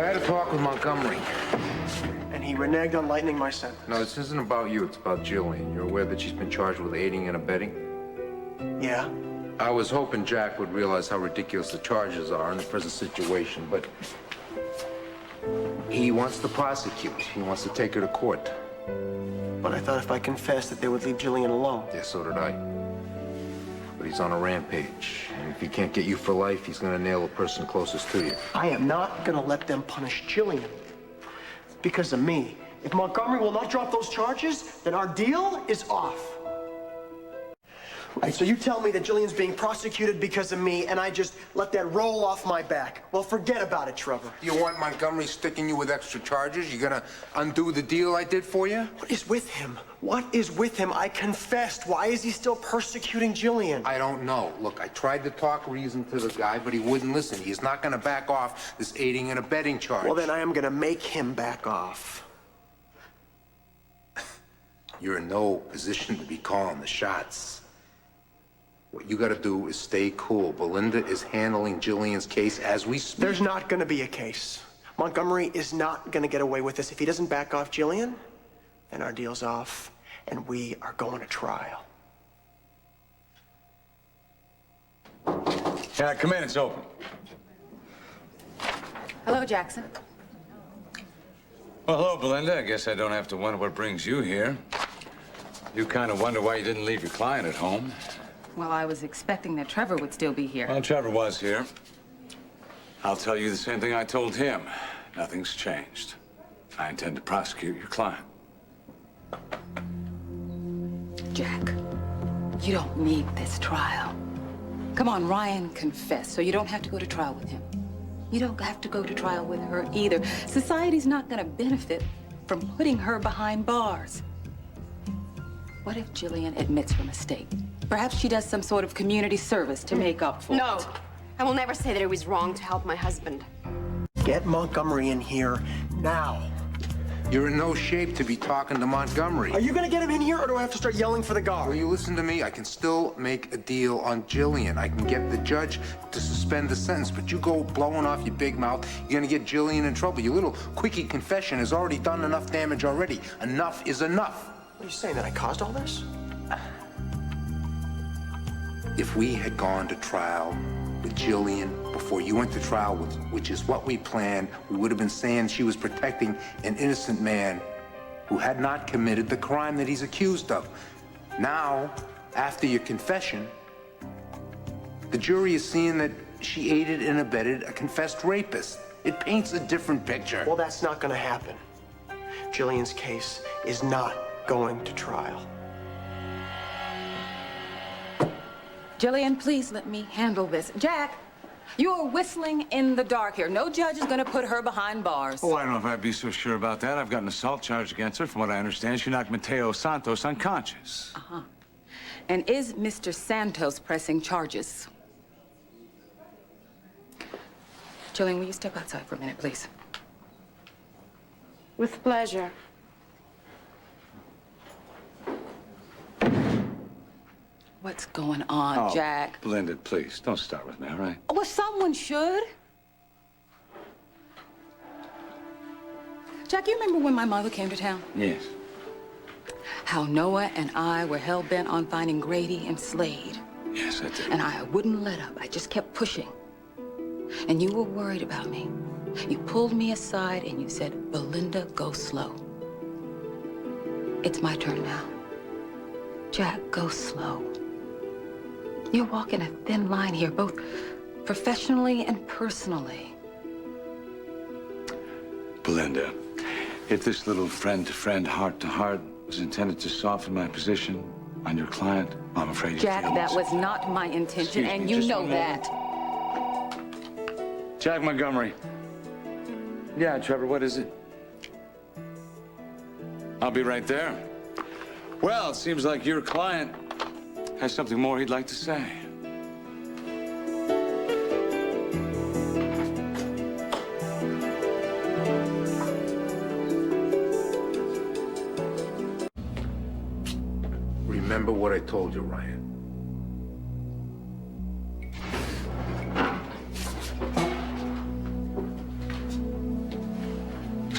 I had a talk with Montgomery. And he reneged on lightening my sentence. No, this isn't about you. It's about Gillian. You're aware that she's been charged with aiding and abetting? Yeah? I was hoping Jack would realize how ridiculous the charges are in the present situation, but he wants to prosecute. He wants to take her to court. But I thought if I confessed that they would leave Gillian alone. Yeah, so did I. But he's on a rampage. And if he can't get you for life, he's gonna nail the person closest to you. I am not gonna let them punish Gillian because of me. If Montgomery will not drop those charges, then our deal is off. Right, so you tell me that Gillian's being prosecuted because of me, and I just let that roll off my back. Well, forget about it, Trevor. You want Montgomery sticking you with extra charges? You gonna undo the deal I did for you? What is with him? What is with him? I confessed. Why is he still persecuting Gillian? I don't know. Look, I tried to talk reason to the guy, but he wouldn't listen. He's not gonna back off this aiding and abetting charge. Well, then I am gonna make him back off. You're in no position to be calling the shots. What you gotta do is stay cool. Belinda is handling Gillian's case as we speak. There's not gonna be a case. Montgomery is not gonna get away with this. If he doesn't back off Gillian, then our deal's off, and we are going to trial. Yeah, come in, it's open. Hello, Jackson. Well, hello, Belinda. I guess I don't have to wonder what brings you here. You kind of wonder why you didn't leave your client at home. Well, I was expecting that Trevor would still be here. Well, Trevor was here. I'll tell you the same thing I told him. Nothing's changed. I intend to prosecute your client. Jack, you don't need this trial. Come on, Ryan confessed, so you don't have to go to trial with him. You don't have to go to trial with her either. Society's not gonna benefit from putting her behind bars. What if Gillian admits her mistake? Perhaps she does some sort of community service to make up for it. No, I will never say that it was wrong to help my husband. Get Montgomery in here now. You're in no shape to be talking to Montgomery. Are you gonna get him in here, or do I have to start yelling for the Will guard? you listen to me? I can still make a deal on Gillian. I can get the judge to suspend the sentence, but you go blowing off your big mouth, you're gonna get Gillian in trouble. Your little quickie confession has already done enough damage already. Enough is enough. What are you saying, that I caused all this? If we had gone to trial with Gillian before you went to trial, which is what we planned, we would have been saying she was protecting an innocent man who had not committed the crime that he's accused of. Now, after your confession, the jury is seeing that she aided and abetted a confessed rapist. It paints a different picture. Well, that's not gonna happen. Gillian's case is not going to trial. Gillian, please let me handle this. Jack, you are whistling in the dark here. No judge is gonna put her behind bars. Oh, I don't know if I'd be so sure about that. I've got an assault charge against her. From what I understand, she knocked Mateo Santos unconscious. Uh-huh. And is Mr. Santos pressing charges? Gillian, will you step outside for a minute, please? With pleasure. What's going on, Jack? Belinda, please, don't start with me, all right? Well, someone should. Jack, you remember when my mother came to town? Yes. How Noah and I were hell-bent on finding Grady and Slade. Yes, I did. And I wouldn't let up. I just kept pushing. And you were worried about me. You pulled me aside and you said, Belinda, go slow. It's my turn now. Jack, go slow. You're walking a thin line here, both professionally and personally. Belinda, if this little friend-to-friend, heart-to-heart was intended to soften my position on your client, I'm afraid you Jack, that was not my intention, and you know that. Jack Montgomery. Yeah, Trevor, what is it? I'll be right there. Well, it seems like your client has something more he'd like to say. Remember what I told you, Ryan.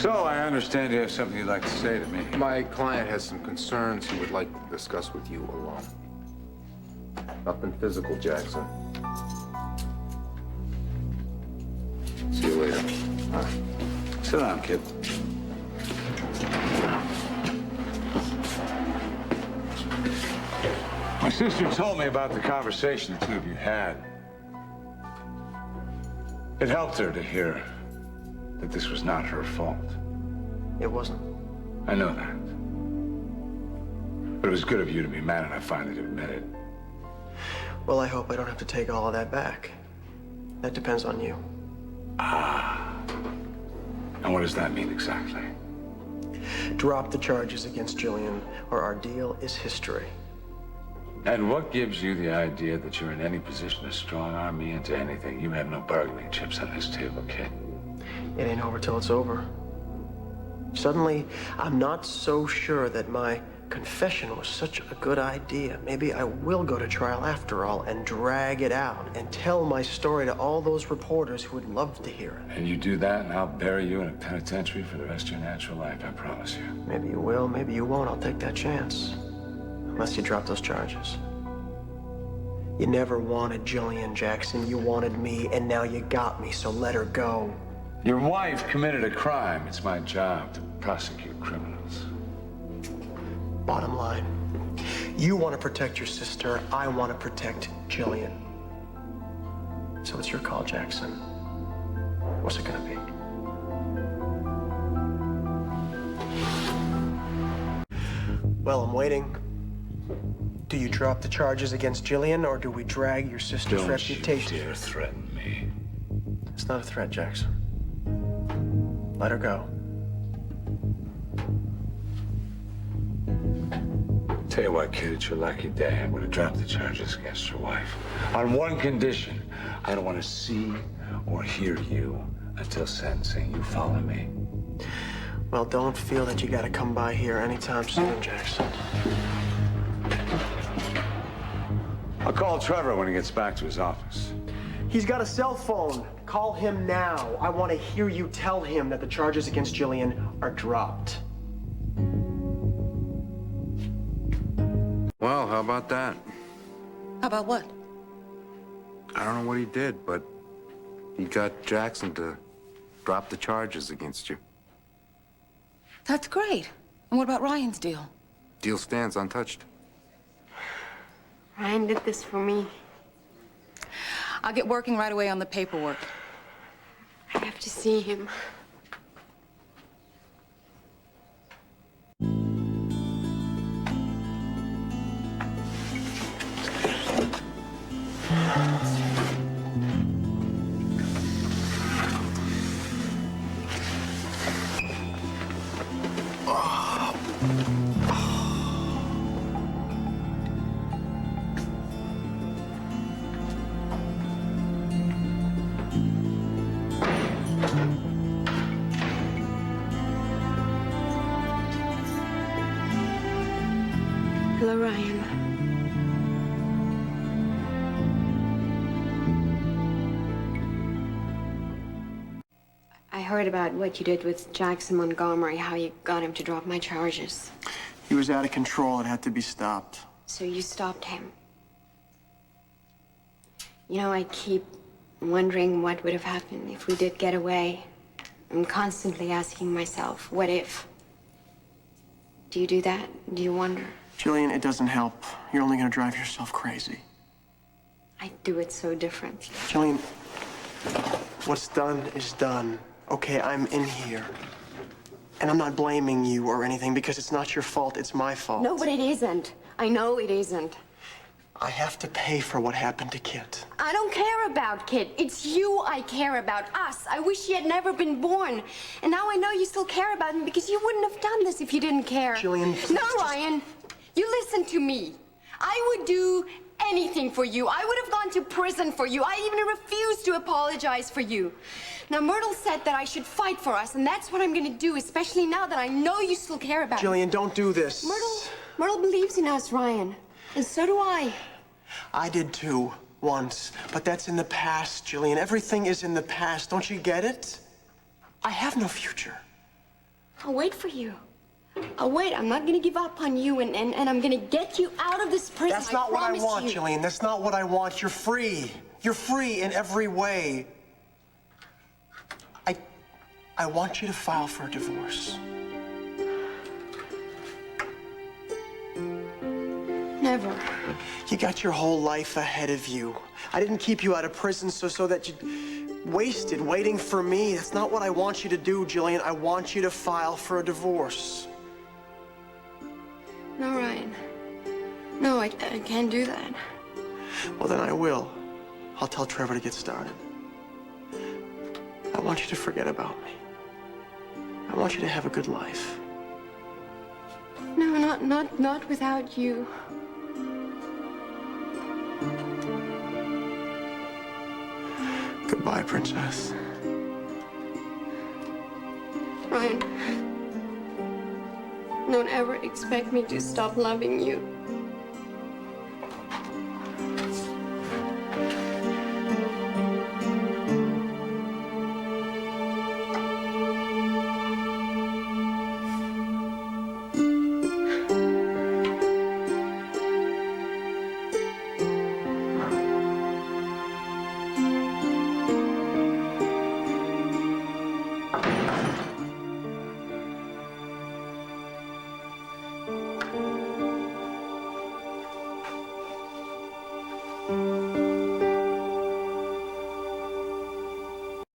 So, I understand you have something you'd like to say to me. My client has some concerns he would like to discuss with you alone. Nothing physical, Jackson. See you later. All right. Sit down, kid. My sister told me about the conversation the two of you had. It helped her to hear that this was not her fault. It wasn't. I know that. But it was good of you to be mad enough finally to admit it. Well, I hope I don't have to take all of that back. That depends on you. And what does that mean exactly? Drop the charges against Gillian, or our deal is history. And what gives you the idea that you're in any position to strong-arm me into anything? You have no bargaining chips on this table, kid. It ain't over till it's over. Suddenly, I'm not so sure that my confession was such a good idea. Maybe I will go to trial after all and drag it out and tell my story to all those reporters who would love to hear it. And you do that, and I'll bury you in a penitentiary for the rest of your natural life, I promise you. Maybe you will, maybe you won't. I'll take that chance. Unless you drop those charges. You never wanted Gillian, Jackson. You wanted me, and now you got me, so let her go. Your wife committed a crime. It's my job to prosecute criminals. Bottom line, you want to protect your sister. I want to protect Gillian. So it's your call, Jackson. What's it gonna be? Well, I'm waiting. Do you drop the charges against Gillian, or do we drag your sister's reputation? Don't you dare threaten me. It's not a threat, Jackson. Let her go. Tell you what, kid, it's your lucky day. I'm going to drop the charges against your wife. On one condition. I don't want to see or hear you until sentencing. You follow me? Well, don't feel that you gotta come by here anytime soon, Jackson. I'll call Trevor when he gets back to his office. He's got a cell phone. Call him now. I want to hear you tell him that the charges against Gillian are dropped. Well, how about that? How about what? I don't know what he did, but he got Jackson to drop the charges against you. That's great. And what about Ryan's deal? Deal stands untouched. Ryan did this for me. I'll get working right away on the paperwork. I have to see him. Hello, Ryan. I heard about what you did with Jackson Montgomery, how you got him to drop my charges. He was out of control. It had to be stopped. So you stopped him. You know, I keep wondering what would have happened if we did get away. I'm constantly asking myself, what if? Do you do that? Do you wonder? Gillian, it doesn't help. You're only gonna drive yourself crazy. I do it so differently. Gillian, what's done is done. Okay, I'm in here. And I'm not blaming you or anything because it's not your fault, it's my fault. No, but it isn't. I know it isn't. I have to pay for what happened to Kit. I don't care about Kit. It's you I care about, us. I wish he had never been born. And now I know you still care about him because you wouldn't have done this if you didn't care. Gillian, please No, just... Ryan. You listen to me. I would do anything for you. I would have gone to prison for you. I even refused to apologize for you. Now, Myrtle said that I should fight for us, and that's what I'm gonna do, especially now that I know you still care about me. Gillian, don't do this. Myrtle believes in us, Ryan. And so do I. I did too, once. But that's in the past, Gillian. Everything is in the past. Don't you get it? I have no future. I'll wait for you. I'll wait. I'm not gonna give up on you, and I'm gonna get you out of this prison. That's not what I promise want, you. Gillian. That's not what I want. You're free. You're free in every way. I want you to file for a divorce. Never. You got your whole life ahead of you. I didn't keep you out of prison so that you'd wasted waiting for me. That's not what I want you to do, Gillian. I want you to file for a divorce. No, Ryan. No, I can't do that. Well, then I will. I'll tell Trevor to get started. I want you to forget about me. I want you to have a good life. No, not without you. Goodbye, Princess. Ryan, don't ever expect me to stop loving you.